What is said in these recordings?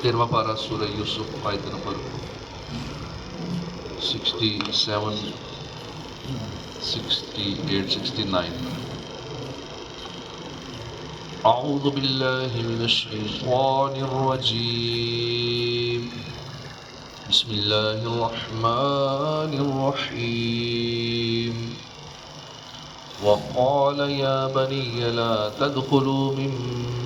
13واں پارہ سورہ یوسف آیت نمبر 67 68 69. اعوذ باللہ من الشیطان الرجیم بسم اللہ الرحمن الرحیم وقال يا بني لا تدخلوا من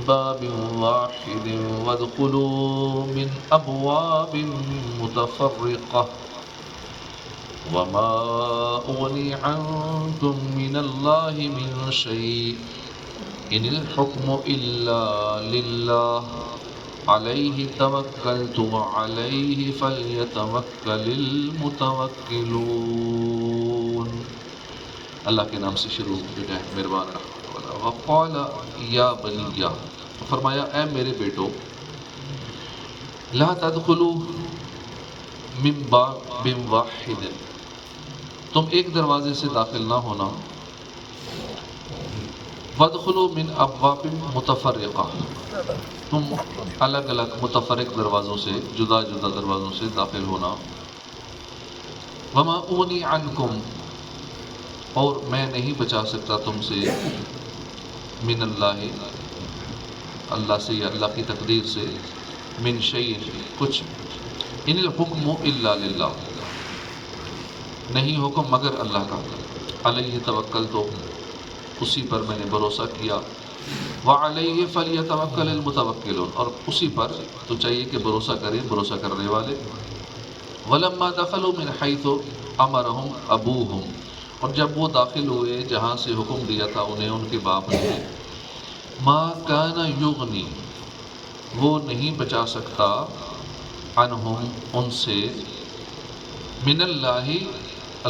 باب واحد وادخلوا من أبواب متفرقة وما أغني عنكم من الله من شيء إن الحكم إلا لله عليه توكلت وعليه فليتوكل المتوكلون. اللہ کے نام سے شروع بیٹا ہے مہربان رحمۃ والا. وقال یا بنی، فرمایا اے میرے بیٹو، لا تدخلوا من باب واحد، تم ایک دروازے سے داخل نہ ہونا، وادخلوا من ابواب متفرقہ، تم الگ الگ متفرق دروازوں سے، جدا جدا دروازوں سے داخل ہونا. وما اغنی عنکم، اور میں نہیں بچا سکتا تم سے، من اللہ، اللہ سے یا اللہ کی تقدیر سے، من شیء، کچھ، ان الحکم الا للہ، نہیں حکم مگر اللہ کا، علیہ توکل، تو اسی پر میں نے بھروسہ کیا، وعلیہ فلیتوکل المتوکلون، اور اسی پر تو چاہیے کہ بھروسہ کریں بھروسہ کرنے والے. ولما دخلوا من حیث امرہم ابوہم، اور جب وہ داخل ہوئے جہاں سے حکم دیا تھا انہیں ان کے باپ نے، ما کان یغنی، وہ نہیں بچا سکتا، عنہم، ان سے، من اللہ،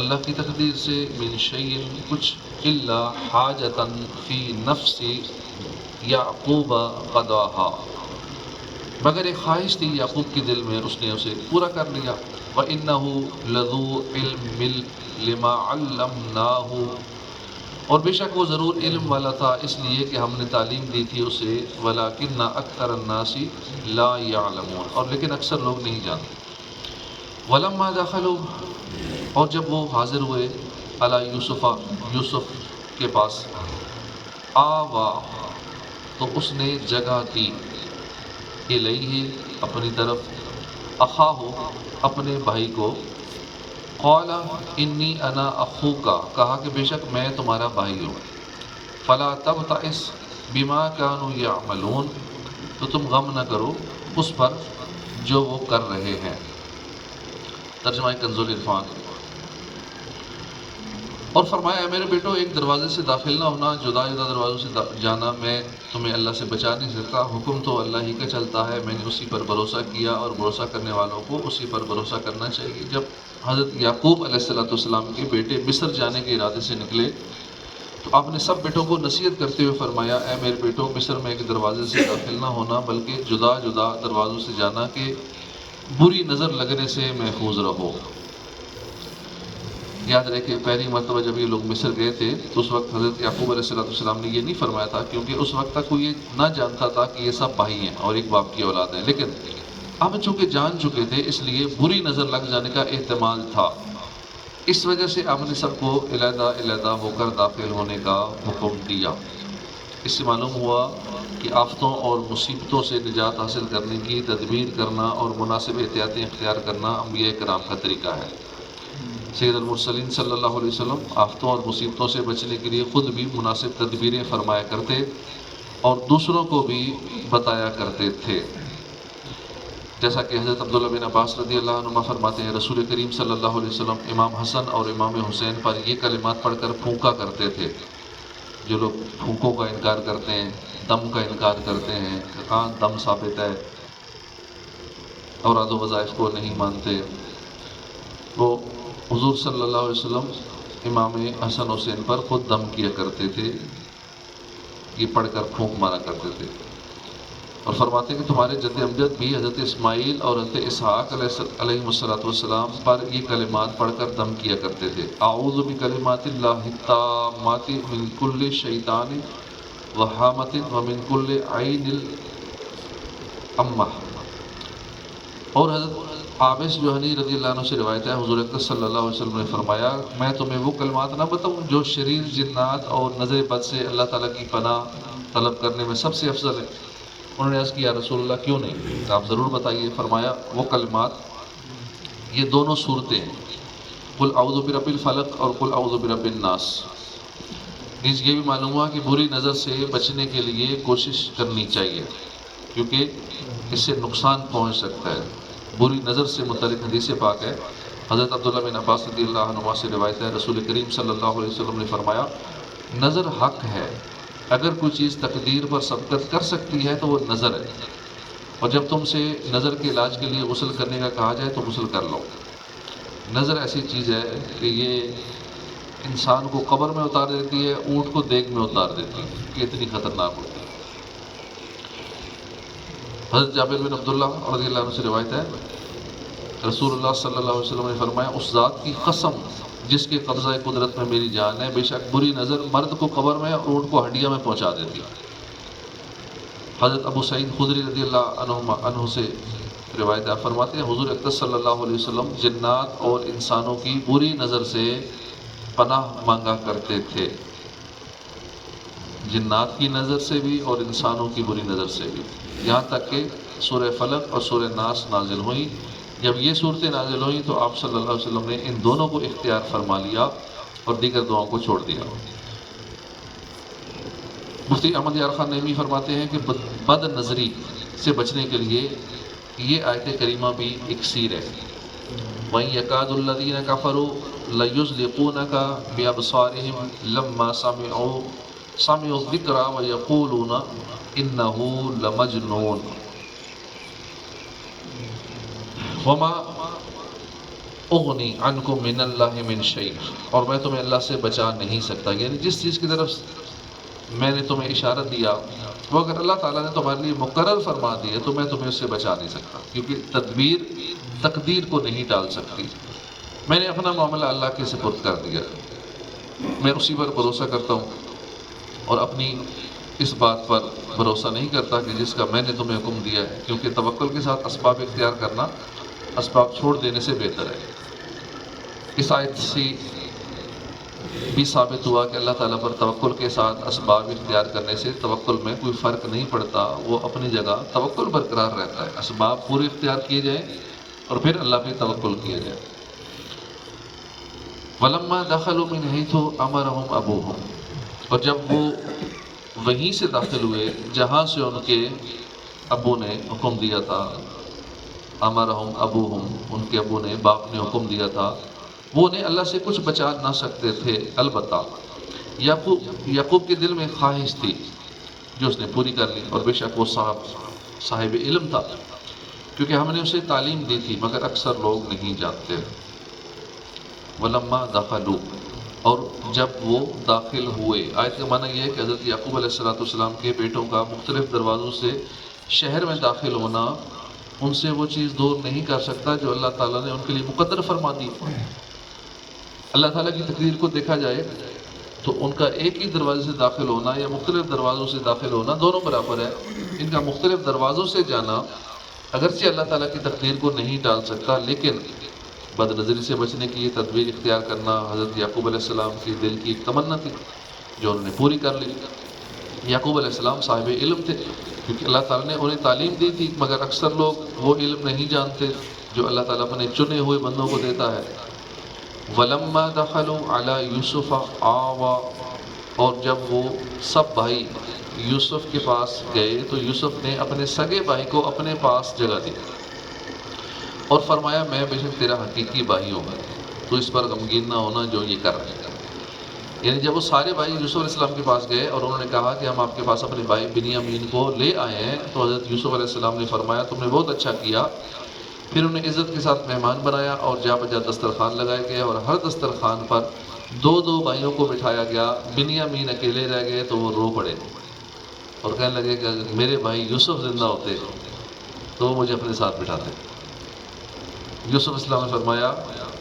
اللہ کی تقدیر سے، من شیء، کچھ، الا حاجتا فی نفس یعقوب قضاہا، مگر ایک خواہش تھی یعقوب کے دل میں، اس نے اسے پورا کر لیا. وَإِنَّهُ لَذُو عِلْمٍ لِمَا عَلَّمْنَاهُ، اور بے شک وہ ضرور علم والا تھا اس لیے کہ ہم نے تعلیم دی تھی اسے، وَلَكِنَّ أَكْثَرَ النَّاسِ لَا يَعْلَمُونَ، اور لیکن اکثر لوگ نہیں جانتے. وَلَمَّا دَخَلُوا، اور جب وہ حاضر ہوئے، علی یوسف، یوسف کے پاس، آوا، تو اس نے جگہ دی، الیہ، اپنی طرف، اخاہ، اپنے بھائی کو، قال انی انا اخوک، کہا کہ بے شک میں تمہارا بھائی ہوں، فلا تبتئس بما كانوا يعملون، تو تم غم نہ کرو اس پر جو وہ کر رہے ہیں. ترجمہ کنز العرفان. اور فرمایا اے میرے بیٹو، ایک دروازے سے داخل نہ ہونا، جدا جدا دروازوں سے جانا، میں تمہیں اللہ سے بچا نہیں سکتا، حکم تو اللہ ہی کا چلتا ہے، میں نے اسی پر بھروسہ کیا، اور بھروسہ کرنے والوں کو اسی پر بھروسہ کرنا چاہیے. جب حضرت یعقوب علیہ السلام کے بیٹے مصر جانے کے ارادے سے نکلے تو آپ نے سب بیٹوں کو نصیحت کرتے ہوئے فرمایا اے میرے بیٹو، مصر میں ایک دروازے سے داخل نہ ہونا، بلکہ جدا جدا دروازوں سے جانا کہ بری نظر لگنے سے محفوظ رہو. یاد رہے کہ پہلی مرتبہ جب یہ لوگ مصر گئے تھے تو اس وقت حضرت یعقوب علیہ السلام نے یہ نہیں فرمایا تھا، کیونکہ اس وقت تک وہ یہ نہ جانتا تھا کہ یہ سب بھائی ہیں اور ایک باپ کی اولاد ہیں. لیکن اب چونکہ جان چکے تھے اس لیے بری نظر لگ جانے کا احتمال تھا، اس وجہ سے آپ نے سب کو علیحدہ علیحدہ ہو کر داخل ہونے کا حکم دیا. اس سے معلوم ہوا کہ آفتوں اور مصیبتوں سے نجات حاصل کرنے کی تدبیر کرنا اور مناسب احتیاطیں اختیار کرنا انبیاء کرام کا طریقہ ہے. سید المرسلین صلی اللہ علیہ وسلم آفتوں اور مصیبتوں سے بچنے کے لیے خود بھی مناسب تدبیریں فرمایا کرتے اور دوسروں کو بھی بتایا کرتے تھے. جیسا کہ حضرت عبداللہ بن عباس رضی اللہ عنہ فرماتے ہیں رسول کریم صلی اللہ علیہ وسلم امام حسن اور امام حسین پر یہ کلمات پڑھ کر پھونکا کرتے تھے. جو لوگ پھونکوں کا انکار کرتے ہیں، دم کا انکار کرتے ہیں، کہاں دم ثابت ہے، اوراد و وظائف کو نہیں مانتے، وہ حضور صلی اللہ علیہ وسلم امام حسن حسین پر خود دم کیا کرتے تھے، یہ پڑھ کر پھونک مارا کرتے تھے. اور فرماتے ہیں کہ تمہارے جد امجد بھی حضرت اسماعیل اور حضرت اسحاق علیہ السلام پر یہ کلمات پڑھ کر دم کیا کرتے تھے. اعوذ بکلمات اللہ التامات من کل شیطان وہامۃ ومن کل عین الامہ. اور حضرت عابس جوہنی رضی اللہ عنہ سے روایت ہے حضور اکرم صلی اللہ علیہ وسلم نے فرمایا میں تمہیں وہ کلمات نہ بتاؤں جو شریر جنات اور نظر بد سے اللہ تعالیٰ کی پناہ طلب کرنے میں سب سے افضل ہے. انہوں نے عرض کیا رسول اللہ کیوں نہیں؟ آپ ضرور بتائیے. فرمایا وہ کلمات یہ دونوں صورتیں ہیں قل اعوذ برب الفلق اور قل اعوذ برب الناس. نیز یہ بھی معلوم ہوا کہ بری نظر سے بچنے کے لیے کوشش کرنی چاہیے کیونکہ اس سے نقصان پہنچ سکتا ہے. بری نظر سے متعلق حدیث پاک ہے حضرت عبداللہ بن عباس رضی اللہ عنہما سے روایت ہے رسول کریم صلی اللہ علیہ وسلم نے فرمایا نظر حق ہے. اگر کوئی چیز تقدیر پر سبقت کر سکتی ہے تو وہ نظر ہے. اور جب تم سے نظر کے علاج کے لیے غسل کرنے کا کہا جائے تو غسل کر لو. نظر ایسی چیز ہے کہ یہ انسان کو قبر میں اتار دیتی ہے، اونٹ کو دیگ میں اتار دیتی ہے کہ اتنی خطرناک ہوتی ہے. حضرت جابر بن عبداللہ رضی اللہ عنہ سے روایت ہے رسول اللہ صلی اللہ علیہ وسلم نے فرمایا اس ذات کی قسم جس کے قبضہ قدرت میں میری جان ہے، بے شک بری نظر مرد کو قبر میں اور اونٹ کو ہڈیا میں پہنچا دیتی ہے. حضرت ابو سعید خدری رضی اللہ عنہ سے روایت ہے فرماتے ہیں حضور اکرم صلی اللہ علیہ وسلم جنات اور انسانوں کی بری نظر سے پناہ مانگا کرتے تھے. جنات کی نظر سے بھی اور انسانوں کی بری نظر سے بھی، یہاں تک کہ سورہ فلق اور سورہ ناس نازل ہوئی. جب یہ صورتیں نازل ہوئیں تو آپ صلی اللہ علیہ وسلم نے ان دونوں کو اختیار فرما لیا اور دیگر دعاؤں کو چھوڑ دیا. مفتی احمد یار خان نعیمی فرماتے ہیں کہ بد نظری سے بچنے کے لیے یہ آیت کریمہ بھی اکسیر ہے. وَإِن يَكَادُ الَّذِينَ كَفَرُوا لَيُزْلِقُونَكَ بِأَبْصَارِهِمْ لَمَّا سَمِعُوا الذِّكْرَ وَيَقُولُونَ إِنَّهُ لَمَجْنُونٌ وَمَا أُغْنِي عَنْكُم مِّنَ اللَّهِ مِن شَيْءٍ. اور میں تمہیں اللہ سے بچا نہیں سکتا. یعنی جس چیز کی طرف میں نے تمہیں اشارہ دیا وہ اگر اللہ تعالیٰ نے تمہارے لیے مقرر فرما دی ہے تو میں تمہیں اس سے بچا نہیں سکتا کیونکہ تدبیر تقدیر کو نہیں ٹال سکتی. میں نے اپنا معاملہ اللہ کے سپرد کر دیا، میں اسی پر بھروسہ کرتا ہوں اور اپنی اس بات پر بھروسہ نہیں کرتا کہ جس کا میں نے تمہیں حکم دیا ہے، کیونکہ توکل کے ساتھ اسباب اختیار کرنا اسباب چھوڑ دینے سے بہتر ہے. اس آیت سے بھی ثابت ہوا کہ اللہ تعالیٰ پر توکل کے ساتھ اسباب اختیار کرنے سے توکل میں کوئی فرق نہیں پڑتا، وہ اپنی جگہ توکل برقرار رہتا ہے. اسباب پورے اختیار کیے جائیں اور پھر اللہ پہ توکل کیا جائے. وَلَمَّا دَخَلُوا مِنْ حَيْثُ أَمَرَهُمْ أَبُوهُمْ. اور جب وہ وہیں سے داخل ہوئے جہاں سے ان کے ابو نے حکم دیا تھا، امرہم ابوہم ان کے ابو نے باپ نے حکم دیا تھا، وہ انہیں اللہ سے کچھ بچا نہ سکتے تھے. البتہ یعقوب کے دل میں خواہش تھی جو اس نے پوری کر لی، اور بے شک وہ صاحب علم تھا کیونکہ ہم نے اسے تعلیم دی تھی مگر اکثر لوگ نہیں جانتے. وَلَمَّا دَخَلُوا. اور جب وہ داخل ہوئے، آیت کا معنی یہ ہے کہ حضرت یعقوب علیہ السلام کے بیٹوں کا مختلف دروازوں سے شہر میں داخل ہونا ان سے وہ چیز دور نہیں کر سکتا جو اللہ تعالیٰ نے ان کے لیے مقدر فرما دی. اللہ تعالیٰ کی تقدیر کو دیکھا جائے تو ان کا ایک ہی دروازے سے داخل ہونا یا مختلف دروازوں سے داخل ہونا دونوں برابر ہے. ان کا مختلف دروازوں سے جانا اگرچہ اللہ تعالیٰ کی تقدیر کو نہیں ٹال سکتا، لیکن بد نظری سے بچنے کی یہ تدبیر اختیار کرنا حضرت یعقوب علیہ السلام کے دل کی ایک تمنا تھی جو انہوں نے پوری کر لی. یعقوب علیہ السلام صاحب علم تھے کیونکہ اللہ تعالیٰ نے انہیں تعلیم دی تھی، مگر اکثر لوگ وہ علم نہیں جانتے جو اللہ تعالیٰ اپنے چنے ہوئے بندوں کو دیتا ہے. وَلَمَّا دَخَلُوا عَلَى يُوسُفَ آوَى. اور جب وہ سب بھائی یوسف کے پاس گئے تو یوسف نے اپنے سگے بھائی کو اپنے پاس جگہ دی اور فرمایا میں بے شک تیرا حقیقی بھائی ہوں، تو اس پر غمگین نہ ہونا جو یہ کر رہے ہیں. یعنی جب وہ سارے بھائی یوسف علیہ السلام کے پاس گئے اور انہوں نے کہا کہ ہم آپ کے پاس اپنے بھائی بنیامین کو لے آئے ہیں، تو حضرت یوسف علیہ السلام نے فرمایا تم نے بہت اچھا کیا. پھر انہیں عزت کے ساتھ مہمان بنایا اور جا بجا دسترخوان لگائے گئے اور ہر دسترخوان پر دو دو بھائیوں کو بٹھایا گیا. بنیامین اکیلے رہ گئے تو وہ رو پڑے اور کہنے لگے کہ اگر میرے بھائی یوسف زندہ ہوتے تو وہ مجھے اپنے ساتھ بٹھاتے. یوسف علیہ السلام نے فرمایا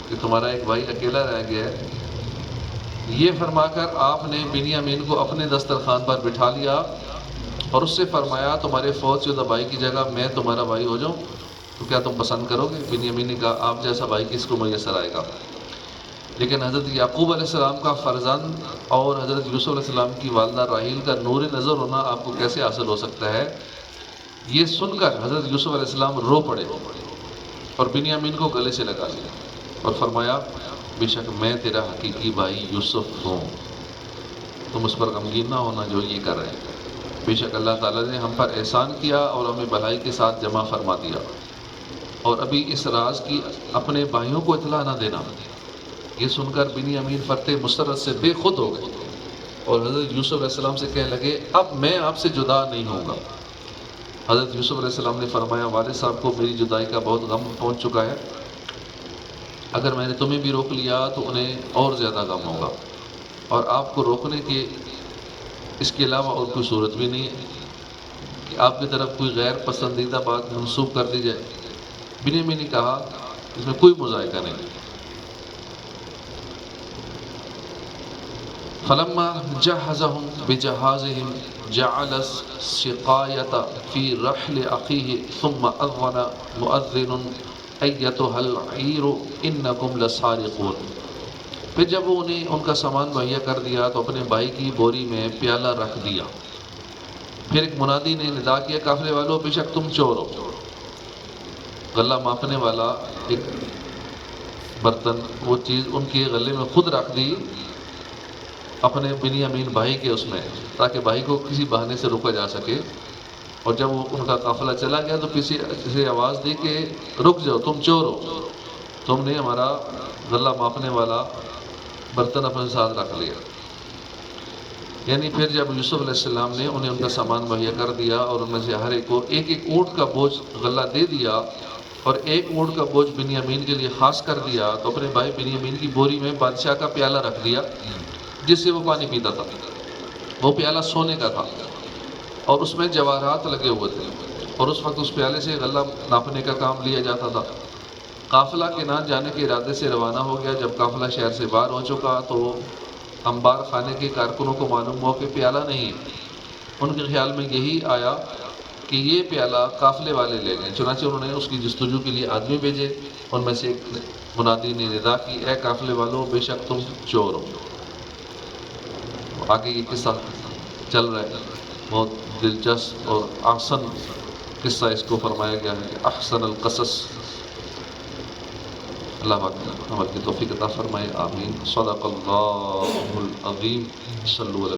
کہ تمہارا ایک بھائی اکیلا رہ گیا ہے. یہ فرما کر آپ نے بنیامین کو اپنے دسترخوان پر بٹھا لیا اور اس سے فرمایا تمہارے فوت شدہ بھائی کی جگہ میں تمہارا بھائی ہو جاؤں. تو کیا تم پسند کرو گے؟ بنیامین نے کہا آپ جیسا بھائی کس کو میسر آئے گا؟ لیکن حضرت یعقوب علیہ السلام کا فرزند اور حضرت یوسف علیہ السلام کی والدہ راحیل کا نور نظر ہونا آپ کو کیسے حاصل ہو سکتا ہے؟ یہ سن کر حضرت یوسف علیہ السلام رو پڑے اور بنیامین کو گلے سے لگا لیا اور فرمایا بے شک میں تیرا حقیقی بھائی یوسف ہوں، تم اس پر غمگین نہ ہونا جو یہ کر رہے ہیں، بے شک اللہ تعالیٰ نے ہم پر احسان کیا اور ہمیں بھلائی کے ساتھ جمع فرما دیا، اور ابھی اس راز کی اپنے بھائیوں کو اطلاع نہ دینا۔ یہ سن کر بنیامین فرتے مسرت سے بے خود ہو گئے اور حضرت یوسف علیہ السلام سے کہنے لگے اب میں آپ سے جدا نہیں ہوں گا۔ حضرت یوسف علیہ السلام نے فرمایا والد صاحب کو میری جدائی کا بہت غم پہنچ چکا ہے، اگر میں نے تمہیں بھی روک لیا تو انہیں اور زیادہ غم ہوگا، اور آپ کو روکنے کے اس کے علاوہ اور کوئی صورت بھی نہیں ہے کہ آپ کی طرف کوئی غیر پسندیدہ بات منسوخ کر دی جائے۔ بنیامین نے کہا اس میں کوئی مذائقہ نہیں۔ فلما جہزہم بجہازہم جعل السقایۃ فی رحل اخیہ ثم اذن مؤذن ایتھا العیر انکم لسارقون۔ پھر جب وہ انہیں ان کا سامان مہیا کر دیا تو اپنے بھائی کی بوری میں پیالہ رکھ دیا، پھر ایک منادی نے ندا کیا قافلے والوں بے شک تم چور ہو۔ غلہ ماپنے والا ایک برتن وہ چیز ان کے غلے میں خود رکھ دی اپنے بنیامین بھائی کے اس میں، تاکہ بھائی کو کسی بہانے سے روکا جا سکے، اور جب وہ ان کا قافلہ چلا گیا تو کسی سے آواز دی کہ رک جاؤ تم چور ہو، تم نے ہمارا غلہ ماپنے والا برتن اپنے ساتھ رکھ لیا۔ یعنی پھر جب یوسف علیہ السلام نے انہیں ان کا سامان مہیا کر دیا اور ان میں سے ہر ایک کو ایک ایک اونٹ کا بوجھ غلہ دے دیا اور ایک اونٹ کا بوجھ بنیامین کے لیے خاص کر دیا، تو اپنے بھائی بنیامین کی بوری میں بادشاہ کا پیالہ رکھ دیا جس سے وہ پانی پیتا تھا۔ وہ پیالہ سونے کا تھا اور اس میں جواہرات لگے ہوئے تھے، اور اس وقت اس پیالے سے غلہ ناپنے کا کام لیا جاتا تھا۔ قافلہ کے نہ جانے کے ارادے سے روانہ ہو گیا۔ جب قافلہ شہر سے باہر ہو چکا تو انبار خانے کے کارکنوں کو معلوم ہوا کہ پیالہ نہیں ہے۔ ان کے خیال میں یہی آیا کہ یہ پیالہ قافلے والے لے گئے، چنانچہ انہوں نے اس کی جستجو کے لیے آدمی بھیجے۔ ان میں سے ایک منادی نے ندا کی اے قافلے والوں بے شک تم چور ہو۔ آگے یہ قصہ چل رہا ہے، بہت دلچسپ اور احسن قصہ اس کو فرمایا گیا ہے، احسن القصص۔ اللہ پاک عمل کی توفیق عطا فرمائے، آمین۔ صدق اللہ العظیم۔ صلو علی